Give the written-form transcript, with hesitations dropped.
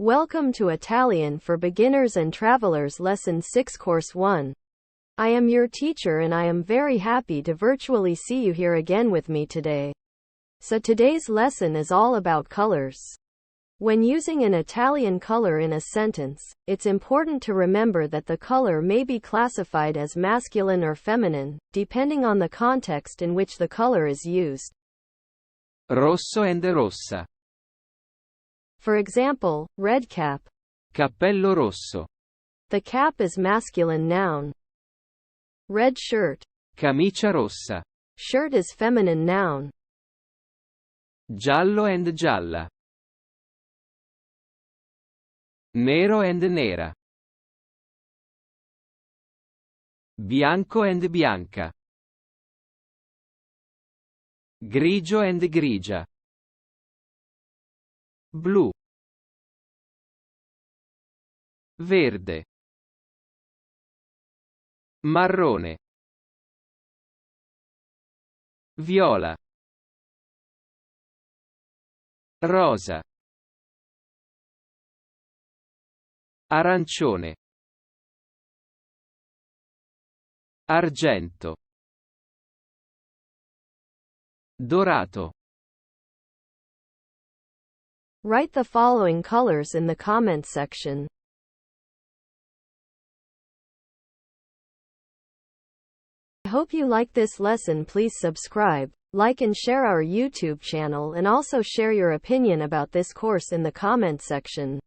Welcome to Italian for Beginners and Travelers Lesson 6 Course 1. I am your teacher and I am very happy to virtually see you here again with me today. So today's lesson is all about colors. When using an Italian color in a sentence, it's important to remember that the color may be classified as masculine or feminine, depending on the context in which the color is used. Rosso and rossa. For example, red cap. Cappello rosso. The cap is masculine noun. Red shirt. Camicia rossa. Shirt is feminine noun. Giallo and gialla. Nero and nera. Bianco and bianca. Grigio and grigia. Blu. Verde. Marrone. Viola. Rosa. Arancione. Argento. Dorato. Write the following colors in the comment section. I hope you like this lesson. Please subscribe, like and share our YouTube channel and also share your opinion about this course in the comment section.